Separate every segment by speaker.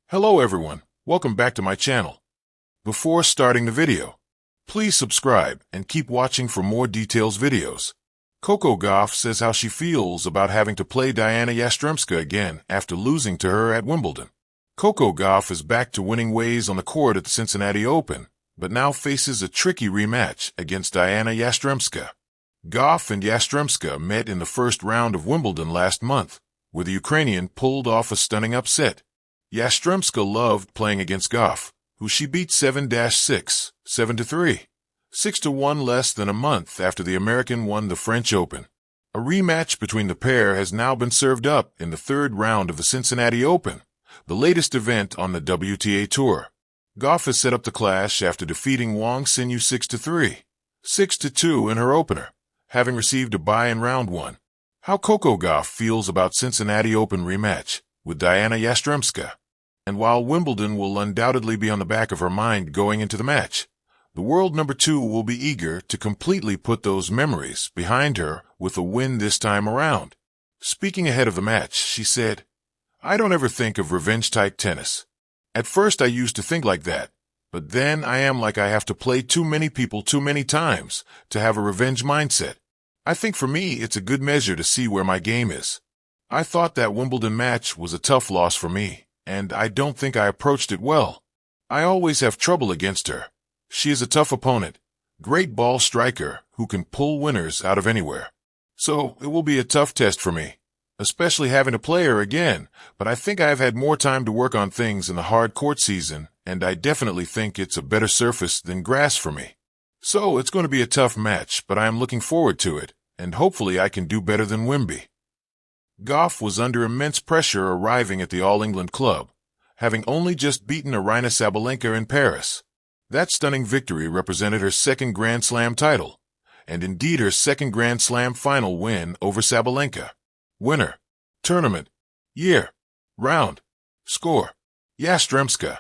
Speaker 1: Hello everyone, welcome back to my channel. Before starting the video, please subscribe and keep watching for more details videos. Coco Gauff says how she feels about having to play Dayana Yastremska again after losing to her at Wimbledon. Coco Gauff is back to winning ways on the court at the Cincinnati Open, but now faces a tricky rematch against Dayana Yastremska. Gauff and Yastremska met in the first round of Wimbledon last month, where the Ukrainian pulled off a stunning upset. Yastremska loved playing against Gauff, who she beat 7-6, 7-3, 6-1 less than a month after the American won the French Open. A rematch between the pair has now been served up in the third round of the Cincinnati Open, the latest event on the WTA Tour. Gauff has set up the clash after defeating Wang Xinyu 6-3, 6-2 in her opener, having received a bye in round one. How Coco Gauff feels about Cincinnati Open rematch with Dayana Yastremska. And while Wimbledon will undoubtedly be on the back of her mind going into the match, the world number 2 will be eager to completely put those memories behind her with a win this time around. Speaking ahead of the match, she said, "I don't ever think of revenge-type tennis. At first I used to think like that, but then I am like I have to play too many people too many times to have a revenge mindset. I think for me it's a good measure to see where my game is. I thought that Wimbledon match was a tough loss for me, and I don't think I approached it well. I always have trouble against her. She is a tough opponent, great ball striker who can pull winners out of anywhere. So it will be a tough test for me, especially having to play her again, but I think I have had more time to work on things in the hard court season, and I definitely think it's a better surface than grass for me. So it's going to be a tough match, but I am looking forward to it, and hopefully I can do better than Wimby." Gauff was under immense pressure arriving at the All England club, having only just beaten Aryna Sabalenka in Paris. That stunning victory represented her second Grand Slam title, and indeed her second Grand Slam final win over Sabalenka. Winner, tournament, year, round, score, Yastremska,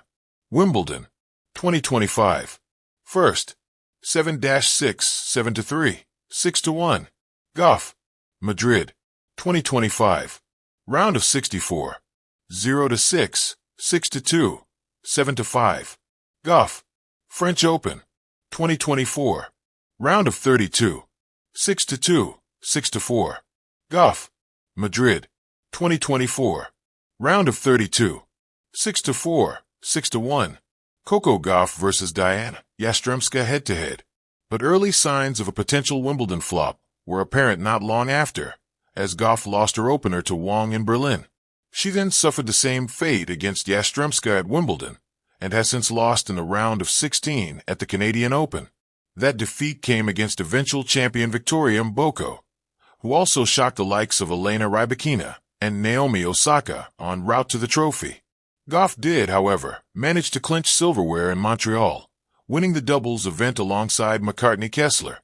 Speaker 1: Wimbledon, 2025. First, 7-6, 7-3, 6-1, Gauff, Madrid, 2025. Round of 64. 0-6, 6-2, 7-5. Gauff. French Open. 2024. Round of 32. 6-2, 6-4. Gauff. Madrid. 2024. Round of 32. 6-4, 6-1. Coco Gauff versus Dayana Yastremska head-to-head. But early signs of a potential Wimbledon flop were apparent not long after, as Gauff lost her opener to Wang in Berlin. She then suffered the same fate against Yastremska at Wimbledon, and has since lost in the round of 16 at the Canadian Open. That defeat came against eventual champion Victoria Mboko, who also shocked the likes of Elena Rybakina and Naomi Osaka en route to the trophy. Gauff did, however, manage to clinch silverware in Montreal, winning the doubles event alongside McCartney Kessler.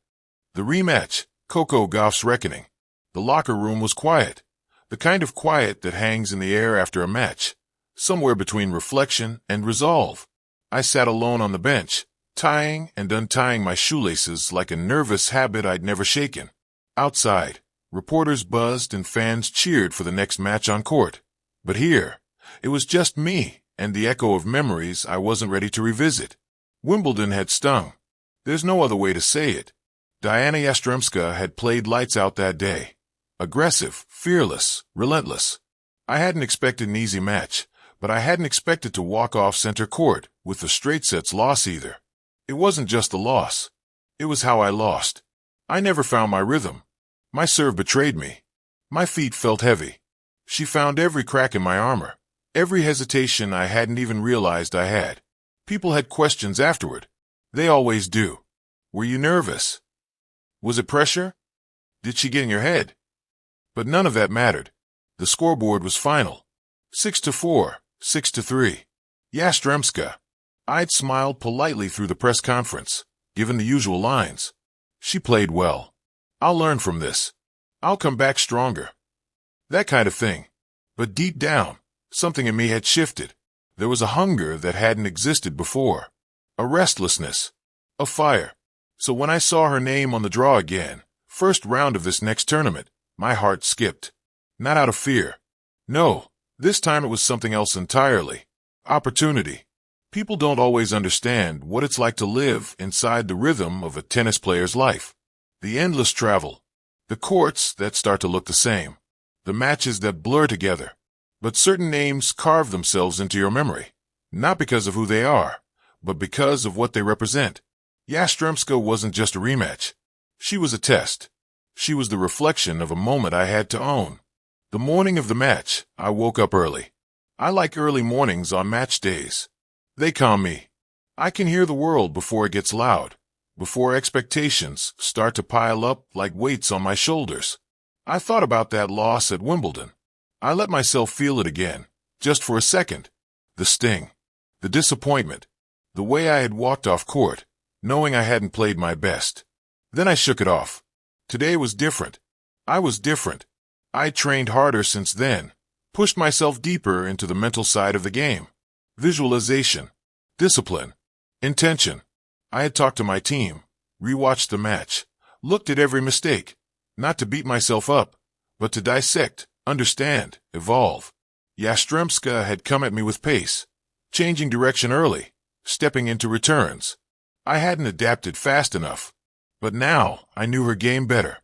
Speaker 1: The rematch, Coco Gauff's reckoning. The locker room was quiet, the kind of quiet that hangs in the air after a match, somewhere between reflection and resolve. I sat alone on the bench, tying and untying my shoelaces like a nervous habit I'd never shaken. Outside, reporters buzzed and fans cheered for the next match on court. But here, it was just me and the echo of memories I wasn't ready to revisit. Wimbledon had stung. There's no other way to say it. Dayana Yastremska had played lights out that day. Aggressive, fearless, relentless. I hadn't expected an easy match, but I hadn't expected to walk off center court with the straight sets loss either. It wasn't just the loss. It was how I lost. I never found my rhythm. My serve betrayed me. My feet felt heavy. She found every crack in my armor, every hesitation I hadn't even realized I had. People had questions afterward. They always do. Were you nervous? Was it pressure? Did she get in your head? But none of that mattered. The scoreboard was final. 6-4, 6-3. Yastremska. I'd smiled politely through the press conference, given the usual lines. She played well. I'll learn from this. I'll come back stronger. That kind of thing. But deep down, something in me had shifted. There was a hunger that hadn't existed before. A restlessness. A fire. So when I saw her name on the draw again, first round of this next tournament, my heart skipped. Not out of fear. No, this time it was something else entirely. Opportunity. People don't always understand what it's like to live inside the rhythm of a tennis player's life. The endless travel. The courts that start to look the same. The matches that blur together. But certain names carve themselves into your memory. Not because of who they are, but because of what they represent. Yastremska wasn't just a rematch. She was a test. She was the reflection of a moment I had to own. The morning of the match, I woke up early. I like early mornings on match days. They calm me. I can hear the world before it gets loud, before expectations start to pile up like weights on my shoulders. I thought about that loss at Wimbledon. I let myself feel it again, just for a second. The sting, the disappointment, the way I had walked off court, knowing I hadn't played my best. Then I shook it off. Today was different. I was different. I trained harder since then, pushed myself deeper into the mental side of the game. Visualization, discipline, intention. I had talked to my team, rewatched the match, looked at every mistake, not to beat myself up, but to dissect, understand, evolve. Yastremska had come at me with pace, changing direction early, stepping into returns. I hadn't adapted fast enough, but now I knew her game better.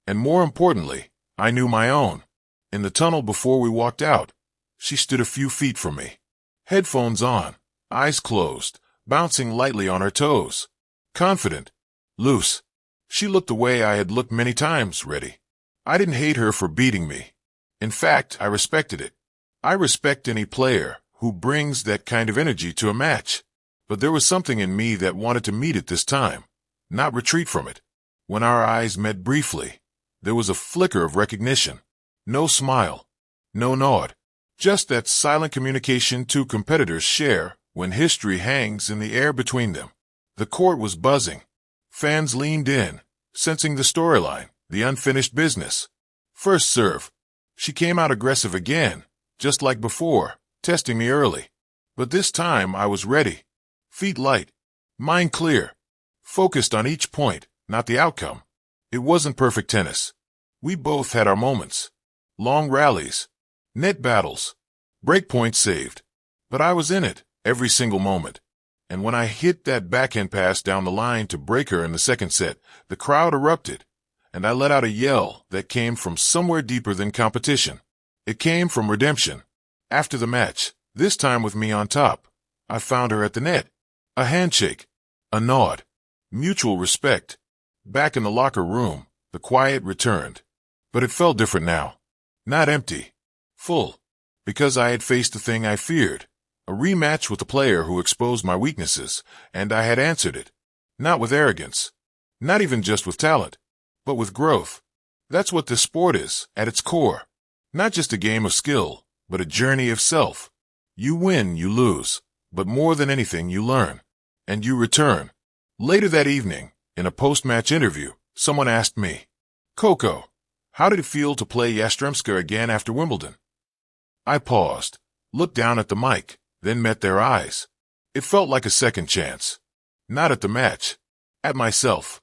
Speaker 1: And more importantly, I knew my own. In the tunnel before we walked out, she stood a few feet from me. Headphones on, eyes closed, bouncing lightly on her toes. Confident, loose. She looked the way I had looked many times, ready. I didn't hate her for beating me. In fact, I respected it. I respect any player who brings that kind of energy to a match. But there was something in me that wanted to meet it this time, not retreat from it. When our eyes met briefly, there was a flicker of recognition. No smile, no nod. Just that silent communication two competitors share when history hangs in the air between them. The court was buzzing. Fans leaned in, sensing the storyline, the unfinished business. First serve. She came out aggressive again, just like before, testing me early. But this time I was ready. Feet light, mind clear, focused on each point, not the outcome. It wasn't perfect tennis. We both had our moments. Long rallies, net battles, break points saved. But I was in it, every single moment. And when I hit that backhand pass down the line to break her in the second set, the crowd erupted, and I let out a yell that came from somewhere deeper than competition. It came from redemption. After the match, this time with me on top, I found her at the net. A handshake, a nod, mutual respect. Back in the locker room, the quiet returned. But it felt different now. Not empty. Full. Because I had faced the thing I feared. A rematch with a player who exposed my weaknesses, and I had answered it. Not with arrogance. Not even just with talent. But with growth. That's what this sport is, at its core. Not just a game of skill, but a journey of self. You win, you lose. But more than anything, you learn. And you return. Later that evening, in a post-match interview, someone asked me, "Coco, how did it feel to play Yastremska again after Wimbledon?" I paused, looked down at the mic, then met their eyes. It felt like a second chance. Not at the match. At myself.